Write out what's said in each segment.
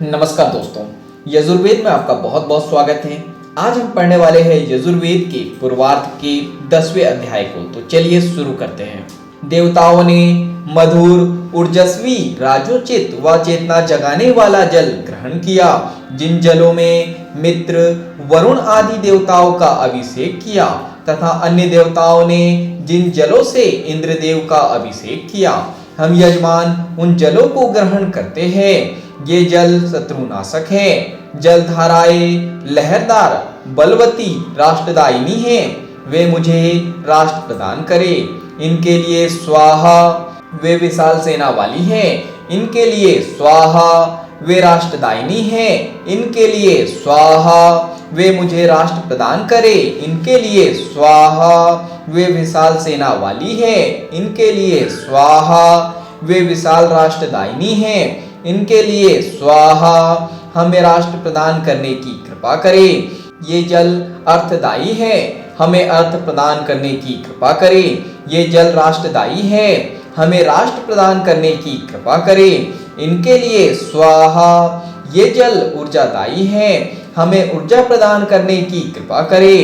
नमस्कार दोस्तों, यजुर्वेद में आपका बहुत बहुत स्वागत है। आज हम पढ़ने वाले हैं यजुर्वेद के पूर्वार्ध के 10वें अध्याय को। तो चलिए शुरू करते हैं। देवताओं ने मधुर, ऊर्जस्वी, राजोचित व चेतना जगाने वाला जल ग्रहण किया। जिन जलों में मित्र, वरुण आदि देवताओं का अभिषेक किया तथा अन्य देवताओं ने जिन जलों से इंद्रदेव का अभिषेक किया, हम यजमान उन जलों को ग्रहण करते हैं। ये जल शत्रुनाशक है। जल धाराएं लहरदार, बलवती, राष्ट्रदायिनी है। वे मुझे राष्ट्र प्रदान करे। इनके लिए स्वाहा, वे विशाल सेना वाली है। इनके लिए स्वाहा, वे राष्ट्रदायिनी है। इनके लिए स्वाहा, वे मुझे राष्ट्र प्रदान करे। इनके लिए स्वाहा, वे विशाल सेना वाली है। इनके लिए स्वाहा, वे विशाल राष्ट्रदायिनी है। इनके लिए स्वाहा, हमें राष्ट्र प्रदान करने की कृपा करे। ये जल अर्थदायी है, हमें अर्थ प्रदान करने की कृपा करे। ये जल राष्ट्रदायी है, हमें राष्ट्र प्रदान करने की कृपा करे। इनके लिए स्वाहा, ये जल ऊर्जादायी है, हमें ऊर्जा प्रदान करने की कृपा करे।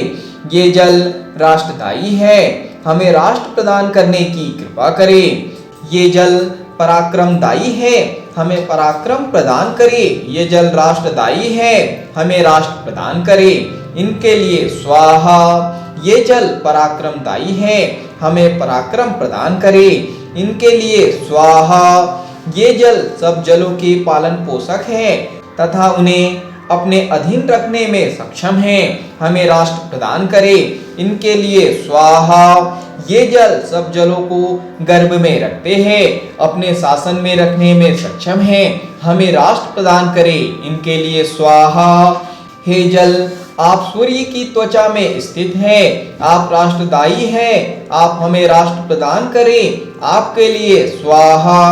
ये जल राष्ट्रदायी है, हमें राष्ट्र प्रदान करने की कृपा करे। ये जल पराक्रमदायी है, हमें पराक्रम प्रदान करे। ये जल राष्ट्रदायी है, हमें राष्ट्र प्रदान करे। इनके लिए स्वाहा, ये जल पराक्रमदायी है, हमें पराक्रम प्रदान करे। इनके लिए स्वाहा, ये जल सब जलों के पालन पोषक है तथा उन्हें अपने अधीन रखने में सक्षम है, हमें राष्ट्र प्रदान करे। इनके लिए स्वाहा, ये जल सब जलों को गर्भ में रखते हैं, अपने शासन में रखने में सक्षम है, हमें राष्ट्र प्रदान करे। इनके लिए स्वाहा, हे जल, आप सूर्य की त्वचा में स्थित है, आप राष्ट्रदायी हैं, आप हमें राष्ट्र प्रदान करें। आपके लिए स्वाहा,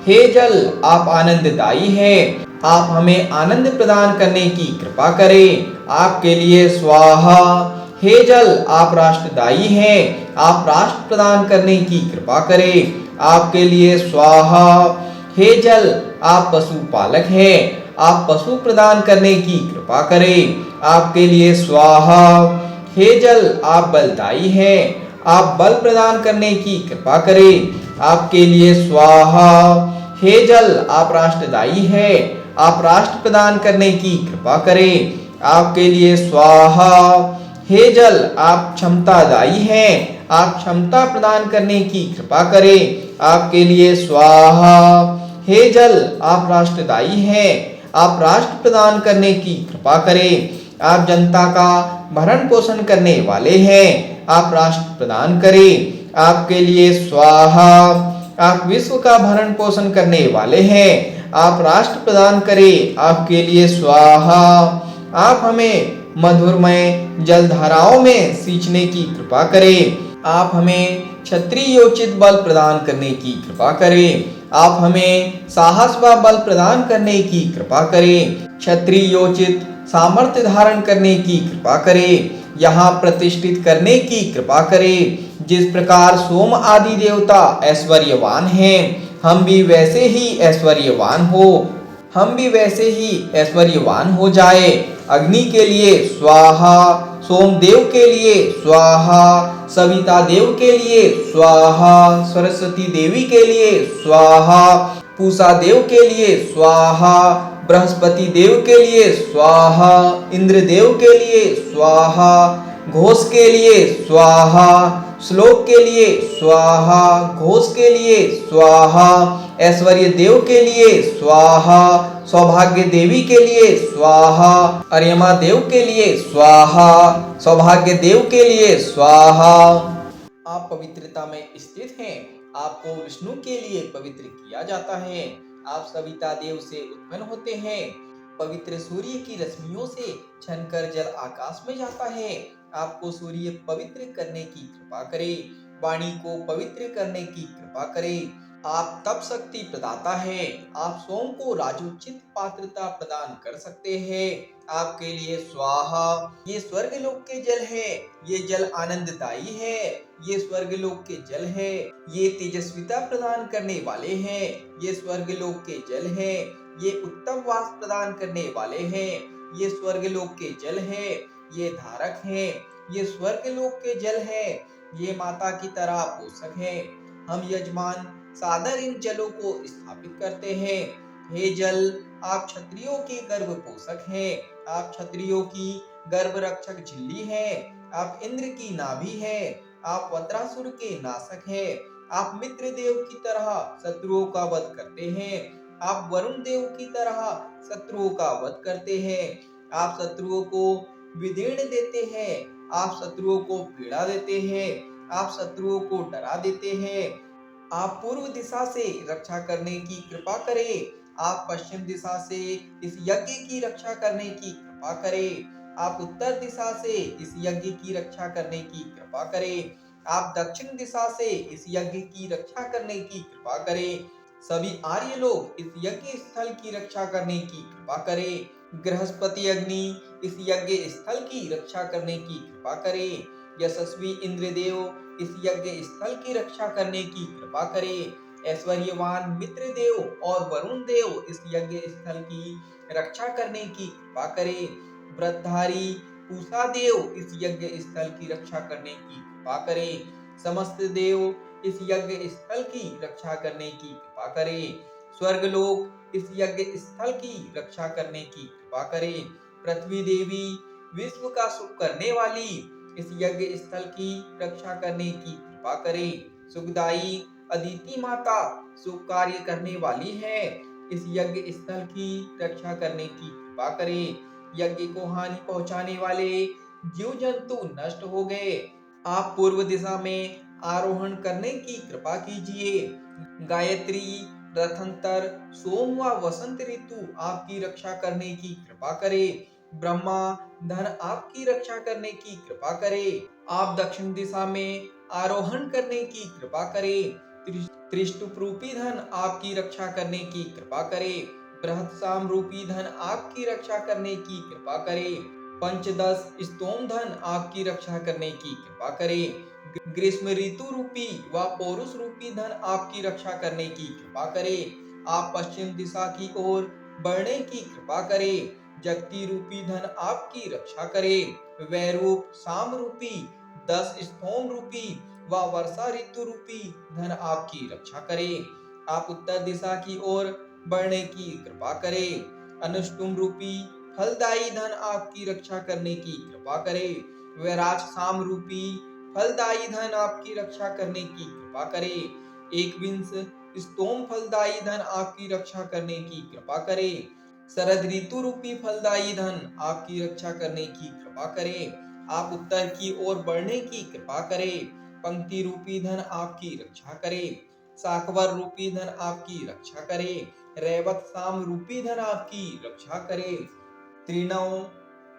हे जल, आप आनंददायी हैं, आप हमें आनंद प्रदान करने की कृपा करें। आपके लिए स्वाहा, हे जल, आप राष्ट्रदायी हैं, आप राष्ट्र प्रदान करने की कृपा करें। आपके लिए स्वाहा, हे जल, आप पशुपालक हैं, आप पशु प्रदान करने की कृपा करें। आपके लिए स्वाहा, हे जल, आप बलदायी हैं, आप बल प्रदान करने की कृपा करें। आपके लिए स्वाहा, हे जल, आप राष्ट्रदायी हैं, आप राष्ट्र प्रदान करने की कृपा करें। आपके लिए स्वाहा, हे जल, आप क्षमतादायी हैं, आप क्षमता प्रदान करने की कृपा करें। आपके लिए स्वाहा, हे जल, आप राष्ट्रदायी हैं, आप राष्ट्र प्रदान करने की कृपा करें। आप जनता का भरण पोषण करने वाले हैं, आप राष्ट्र प्रदान करें। आपके लिए स्वाहा, आप विश्व का भरण पोषण करने वाले हैं, आप राष्ट्र प्रदान करें। आपके लिए स्वाहा, आप हमें मधुरमय जलधाराओं में सींचने की कृपा करें। आप हमें क्षत्रियोचित बल प्रदान करने की कृपा करें। आप हमें साहस व बल प्रदान करने की कृपा करें। क्षत्रियोचित सामर्थ्य धारण करने की कृपा करें। यहाँ प्रतिष्ठित करने की कृपा करें। जिस प्रकार सोम आदि देवता ऐश्वर्यवान हैं, हम भी वैसे ही ऐश्वर्यवान हो, हम भी वैसे ही ऐश्वर्यवान हो जाए। अग्नि के लिए स्वाहा, सोमदेव के लिए स्वाहा, सविता देव के लिए स्वाहा, सरस्वती देवी के लिए स्वाहा, पूषा देव के लिए स्वाहा, बृहस्पति देव के लिए स्वाहा, इंद्र देव के लिए स्वाहा, घोष के लिए स्वाहा, श्लोक के लिए स्वाहा, घोष के लिए स्वाहा, ऐश्वर्य देव के लिए स्वाहा, सौभाग्य देवी के लिए स्वाहा, अर्यमा देव के लिए स्वाहा, सौभाग्य देव के लिए स्वाहा। आप पवित्रता में स्थित हैं, आपको विष्णु के लिए पवित्र किया जाता है। आप सविता देव से उत्पन्न होते हैं। पवित्र सूर्य की रश्मियों से छनकर जल आकाश में जाता है। आपको सूर्य पवित्र करने की कृपा करे, वाणी को पवित्र करने की कृपा करे। आप तप शक्ति प्रदाता है, आप सोम को राजोचित पात्रता प्रदान कर सकते हैं। आपके लिए स्वाहा, ये स्वर्ग लोक के जल है, ये जल आनंददायी है, ये स्वर्ग लोक के जल है। ये तेजस्विता प्रदान करने वाले हैं, ये स्वर्ग लोक के जल है। ये उत्तम वास प्रदान करने वाले हैं। ये स्वर्ग लोक के जल है, ये धारक है। ये स्वर्ग लोक के जल है, ये माता की तरह पोषक है। हम यजमान सादर इन जलों को स्थापित करते हैं। हे जल, आप क्षत्रियों के गर्भ पोषक हैं। आप क्षत्रियों की गर्भ रक्षक झिल्ली है। आप इंद्र की नाभि है। आप वत्रासुर के नाशक है। आप मित्र देव की तरह शत्रुओं का वध करते हैं। आप वरुण देव की तरह शत्रुओं का वध करते हैं। आप शत्रुओं को विदीर्ण देते हैं। आप शत्रुओं को पीड़ा देते हैं। आप शत्रुओं को डरा देते हैं। आप पूर्व दिशा से रक्षा करने की कृपा करें। आप पश्चिम दिशा से इस यज्ञ की रक्षा करने की कृपा करें। आप उत्तर दिशा से इस यज्ञ की रक्षा करने की कृपा करें। आप दक्षिण दिशा से इस यज्ञ की रक्षा करने की कृपा करें। सभी आर्य लोग इस यज्ञ स्थल की रक्षा करने की कृपा करें। बृहस्पति अग्नि इस यज्ञ स्थल की रक्षा करने की कृपा करें। यशस्वी इंद्रदेव इस यज्ञ स्थल की रक्षा करने की कृपा करें। ऐश्वर्यवान मित्र देव और वरुण देव इस यज्ञ स्थल की रक्षा करने की कृपा करें। व्रतधारी पूषा देव इस यज्ञ स्थल की रक्षा करने की कृपा करें। समस्त देव इस यज्ञ स्थल की रक्षा करने की कृपा करें। स्वर्ग लोक इस यज्ञ स्थल की रक्षा करने की कृपा करें। पृथ्वी देवी विश्व का सुख करने वाली इस यज्ञ स्थल की रक्षा करने की कृपा करें। सुखदाई अदिति माता सुख कार्य करने वाली है। इस यज्ञ स्थल की रक्षा करने की कृपा करें। यज्ञ को हानि पहुंचाने वाले जीव जंतु नष्ट हो गए। आप पूर्व दिशा में आरोहण करने की कृपा कीजिए। गायत्री रथंतर सोम व वसंत ऋतु आपकी रक्षा करने की कृपा करे। ब्रह्मा धन आपकी रक्षा करने की कृपा करे। आप दक्षिण दिशा में आरोहण करने की कृपा करे। त्रिष्टुप रूपी धन आपकी रक्षा करने की कृपा करे। बृहत्साम रूपी धन आपकी रक्षा करने की कृपा करे। पंचदश स्तोम धन आपकी रक्षा करने की कृपा करे। ग्रीष्म ऋतु रूपी व पौरुष रूपी धन आपकी रक्षा करने की कृपा करे। आप पश्चिम दिशा की ओर बढ़ने की कृपा करे। जगती रूपी धन आपकी रक्षा करे। वैरूप साम रूपी 10 स्तोम रूपी व वर्षा ऋतु रूपी धन आपकी रक्षा करे। आप उत्तर दिशा की ओर बढ़ने की कृपा करे। अनुष्टुम रूपी फलदायी धन आपकी रक्षा करने की कृपा करे। वैराज साम रूपी फलदायी धन आपकी रक्षा करने की कृपा करे। एक विंश स्तोम फलदायी धन आपकी रक्षा करने की कृपा करे। शरद ऋतु रूपी फलदायी धन आपकी रक्षा करने की कृपा करे। आप उत्तर की ओर बढ़ने की कृपा करे। पंक्ति रूपी धन आपकी रक्षा करे। साकवर रूपी धन आपकी रक्षा करे। रेवत साम रूपी धन आपकी रक्षा करे। त्रिनव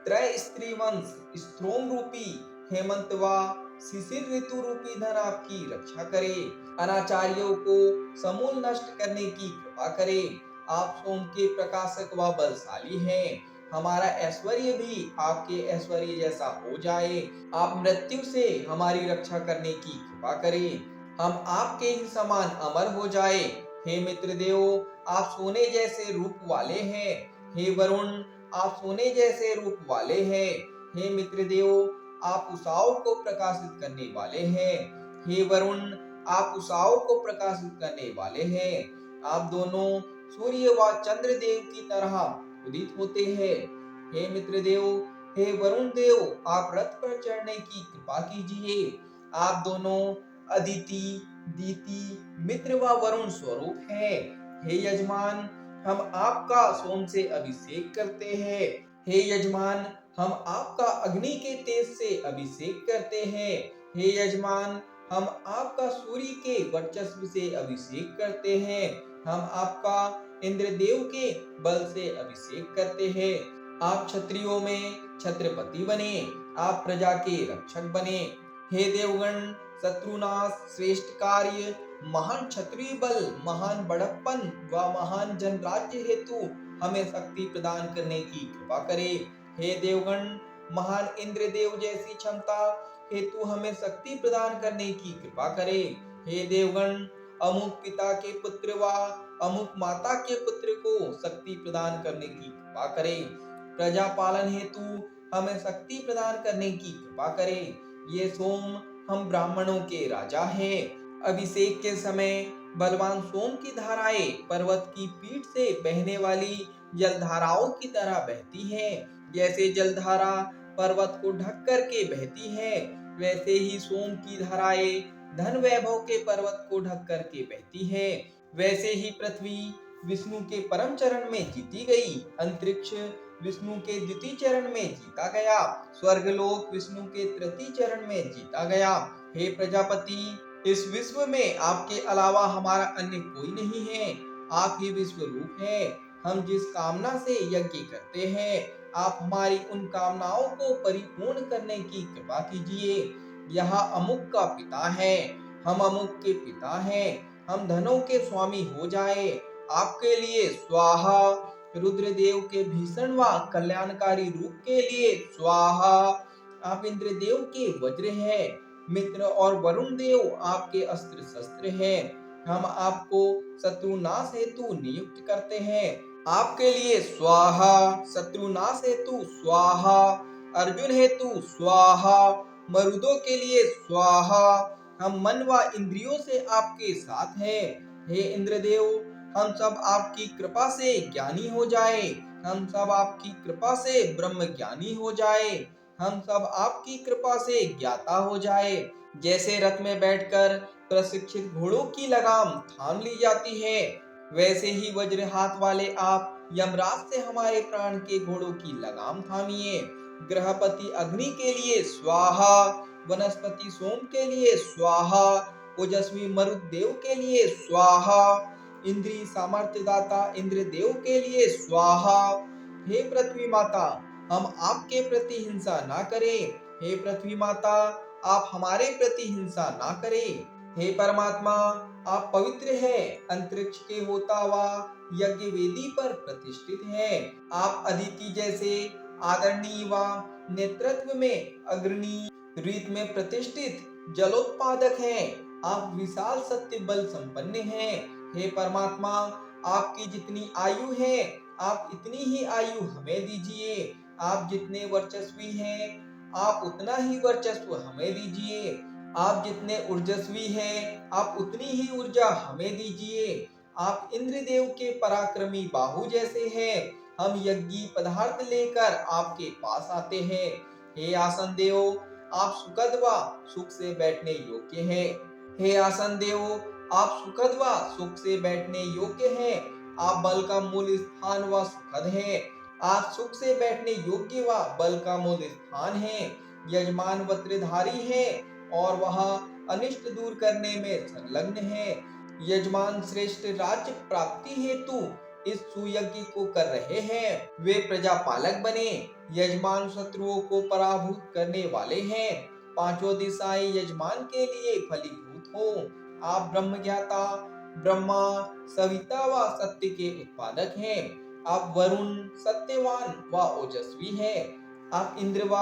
त्रय स्त्री वंश स्त्रोम रूपी हेमंत व शिशिर ऋतु रूपी धन आपकी रक्षा करे। अनाचार्यों को समूल नष्ट करने की कृपा करे। आप सोम के प्रकाशक व बलशाली हैं। हमारा ऐश्वर्य भी आपके ऐश्वर्य जैसा हो जाए। आप मृत्यु से हमारी रक्षा करने की कृपा करें। हम आपके ही समान अमर हो जाए। हे मित्र देव, आप सोने जैसे रूप वाले हैं। हे वरुण, आप सोने जैसे रूप वाले हैं। हे मित्र देव, आप उषाओं को प्रकाशित करने वाले हैं। हे वरुण, आप उषाओं को प्रकाशित करने वाले हैं। आप दोनों सूर्य व चंद्र देव की तरह उदित होते हैं। हे मित्र देव, हे वरुण देव, आप रथ पर चढ़ने की कृपा कीजिए। आप दोनों अदिति दीति मित्र व वरुण स्वरूप हैं। हे यजमान, हम आपका सोम से अभिषेक करते हैं। हे यजमान, हम आपका अग्नि के तेज से अभिषेक करते हैं। हे यजमान, हम आपका सूर्य के वर्चस्व से अभिषेक करते हैं। हम आपका इंद्रदेव के बल से अभिषेक करते हैं। आप क्षत्रियों में छत्रपति बने। आप प्रजा के रक्षक बने। हे देवगण, शत्रुनाश श्रेष्ठ कार्य महान क्षत्रिय बल महान बड़प्पन व महान जनराज्य हेतु हमें शक्ति प्रदान करने की कृपा करे। हे देवगण, महान इंद्रदेव जैसी क्षमता हेतु हमें शक्ति प्रदान करने की कृपा करे। हे देवगण, अमुक पिता के पुत्र व अमुक माता के पुत्र को शक्ति प्रदान करने की कृपा करे। प्रजा पालन हेतु हमें शक्ति प्रदान करने की कृपा करे। ये सोम हम ब्राह्मणों के राजा हैं। अभिषेक के समय बलवान सोम की धाराएं पर्वत की पीठ से बहने वाली जलधाराओं की तरह बहती है। जैसे जलधारा पर्वत को ढक करके बहती है, वैसे ही सोम की धाराएं धन वैभव के पर्वत को ढक करके बहती है। वैसे ही पृथ्वी विष्णु के परम चरण में जीती गई, अंतरिक्ष विष्णु के द्वितीय चरण में जीता गया, स्वर्गलोक विष्णु के तृतीय चरण में जीता गया। हे प्रजापति, इस विश्व में आपके अलावा हमारा अन्य कोई नहीं है। आप ही विश्व रूप है। हम जिस कामना से यज्ञ करते हैं, आप हमारी उन कामनाओं को परिपूर्ण करने की कृपा कीजिए। यह अमुक का पिता है, हम अमुक के पिता हैं। हम धनों के स्वामी हो जाए। आपके लिए स्वाहा। रुद्रदेव के भीषण व कल्याणकारी रूप के लिए स्वाहा। आप इंद्रदेव के वज्र हैं, मित्र और वरुण देव आपके अस्त्र शस्त्र हैं। हम आपको शत्रुनाश हेतु नियुक्त करते हैं। आपके लिए स्वाहा। शत्रुनाश हेतु स्वाहा, अर्जुन हेतु स्वाहा, मरुदों के लिए स्वाहा। हम मन व इंद्रियों से आपके साथ हैं। हे इंद्रदेव, हम सब आपकी कृपा से ज्ञानी हो जाए। हम सब आपकी कृपा से ब्रह्म ज्ञानी हो जाए। हम सब आपकी कृपा से ज्ञाता हो जाए। जैसे रथ में बैठकर प्रशिक्षित घोड़ों की लगाम थाम ली जाती है, वैसे ही वज्र हाथ वाले आप यमराज से हमारे प्राण के घोड़ों की लगाम थामिए। ग्रहपति अग्नि के लिए स्वाहा, वनस्पति सोम के लिए स्वाहा, ओजस्वी मरुदेव के लिए स्वाहा, इंद्रिय सामर्थ्य दाता इंद्रदेव के लिए स्वाहा। हे पृथ्वी माता, हम आपके प्रति हिंसा ना करें। हे पृथ्वी माता, आप हमारे प्रति हिंसा ना करें। हे परमात्मा, आप पवित्र हैं, अंतरिक्ष के होता हुआ यज्ञ वेदी पर प्रतिष्ठित हैं। आप अदिति जैसे आदरणीय व नेतृत्व में अग्रणी, रीत में प्रतिष्ठित जलोत्पादक हैं। आप विशाल सत्य बल संपन्न हैं। हे परमात्मा, आपकी जितनी आयु है, आप इतनी ही आयु हमें दीजिए। आप जितने वर्चस्वी हैं, आप उतना ही वर्चस्व हमें दीजिए। आप जितने ऊर्जस्वी हैं, आप उतनी ही ऊर्जा हमें दीजिए। आप इंद्रदेव के पराक्रमी बाहु जैसे हैं। हम यज्ञी पदार्थ लेकर आपके पास आते हैं। हे आसन देव, आप सुखद व सुख से बैठने योग्य हैं। हे आसन देव, आप सुखद व सुख से बैठने योग्य हैं। आप बल का मूल स्थान व सुखद हैं। आप सुख से बैठने योग्य व बल का मूल स्थान है। यजमान वज्रधारी है और वह अनिष्ट दूर करने में संलग्न है। यजमान श्रेष्ठ राज्य प्राप्ति हेतु इस सुयज्ञ को कर रहे हैं। वे प्रजा पालक बने। यजमान शत्रुओं को पराभूत करने वाले हैं। पांचों दिशाएं यजमान के लिए फलीभूत हो। आप ब्रह्म ज्ञाता, ब्रह्मा, सविता व सत्य के उत्पादक हैं। आप वरुण, सत्यवान व ओजस्वी हैं। आप इंद्र व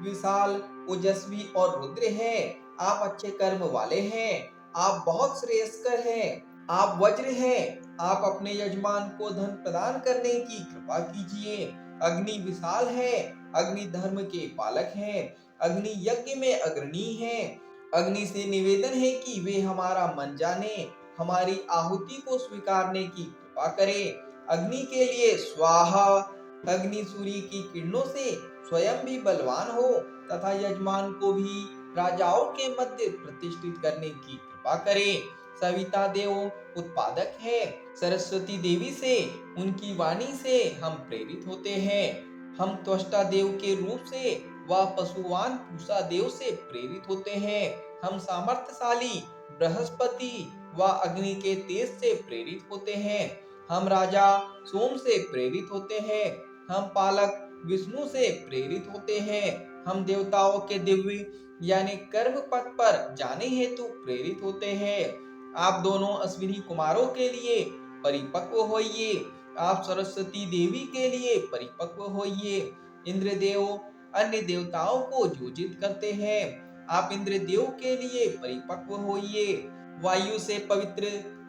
विशाल, ओजस्वी और रुद्र हैं। आप अच्छे कर्म वाले हैं। आप बहुत श्रेयस्कर हैं। आप वज्र हैं। आप अपने यजमान को धन प्रदान करने की कृपा कीजिए। अग्नि विशाल है। अग्नि धर्म के पालक हैं। अग्नि यज्ञ में अग्रणी है। अग्नि से निवेदन है कि वे हमारा मन जाने, हमारी आहुति को स्वीकारने की कृपा करे। अग्नि के लिए स्वाहा। अग्नि सूर्य की किरणों से स्वयं भी बलवान हो तथा यजमान को भी राजाओं के मध्य प्रतिष्ठित करने की कृपा करे। सविता देव उत्पादक है। सरस्वती देवी से, उनकी वाणी से हम प्रेरित होते हैं। हम त्वष्टा देव के रूप से व पशुवान पूषा देव से प्रेरित होते हैं। हम सामर्थ्यशाली बृहस्पति व अग्नि के तेज से प्रेरित होते हैं। हम राजा सोम से प्रेरित होते हैं। हम पालक विष्णु से प्रेरित होते हैं। हम देवताओं के दिव्य यानी कर्म पथ पर जाने हेतु प्रेरित होते हैं। आप दोनों अश्विनी कुमारों के लिए परिपक्व होइए। आप सरस्वती देवी के लिए परिपक्व होइए। इंद्रदेव अन्य देवताओं को योजित करते हैं। आप इंद्रदेव के लिए परिपक्व होइए। वायु से पवित्र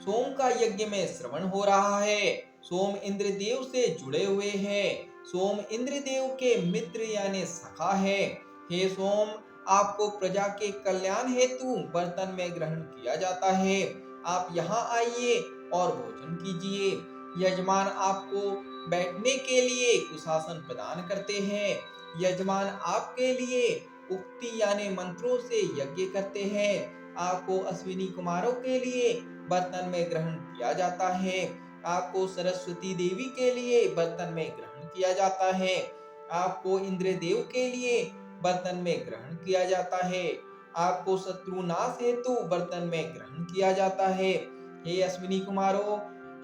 सोम का यज्ञ में श्रवण हो रहा है। सोम इंद्रदेव से जुड़े हुए हैं। सोम इंद्रदेव के मित्र यानी सखा है। हे सोम, आपको प्रजा के कल्याण हेतु बर्तन में ग्रहण किया जाता है। आप यहाँ आइए और भोजन कीजिए। यजमान आपको बैठने के लिए कुशासन प्रदान करते हैं। यजमान आपके लिए उक्ति यानी मंत्रों से यज्ञ करते हैं। आपको अश्विनी कुमारों के लिए बर्तन में ग्रहण किया जाता है। आपको सरस्वती देवी के लिए बर्तन में ग्रहण किया जाता है। आपको इंद्रदेव के लिए बर्तन में ग्रहण किया जाता है। आपको शत्रुनाश हेतु बर्तन में ग्रहण किया जाता है। हे अश्विनी कुमारों,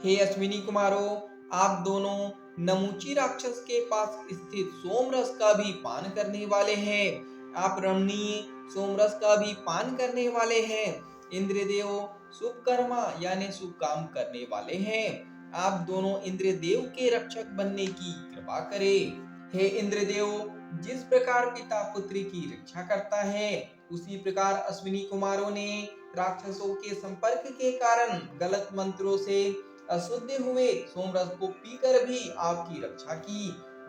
हे अश्विनी कुमारों, आप दोनों नमुची राक्षस के पास स्थित सोमरस का भी पान करने वाले हैं। आप रमणीय सोमरस का भी पान करने वाले हैं। इंद्रदेव शुभ कर्मा यानी शुभ काम करने वाले हैं। आप दोनों इंद्रदेव के रक्षक बनने की कृपा करें। हे इंद्रदेव, जिस प्रकार पिता पुत्री की रक्षा करता है, उसी प्रकार अश्विनी कुमारों ने राक्षसों के संपर्क के कारण गलत मंत्रों से अशुद्ध हुए सोमरस को पीकर भी आपकी रक्षा की।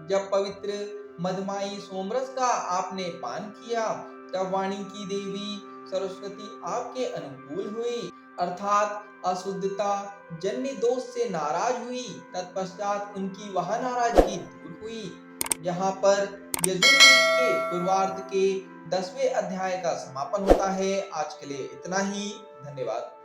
जब पवित्र मधमाई सोमरस का आपने पान किया, तब वाणी की देवी सरस्वती आपके अनुकूल हुई, अर्थात अशुद्धता जन्य दोष से नाराज हुई। तत्पश्चात उनकी वह नाराजगी दूर हुई। यहाँ पर यजुर्वेद के पूर्वार्ध के 10वें अध्याय का समापन होता है। आज के लिए इतना ही। धन्यवाद।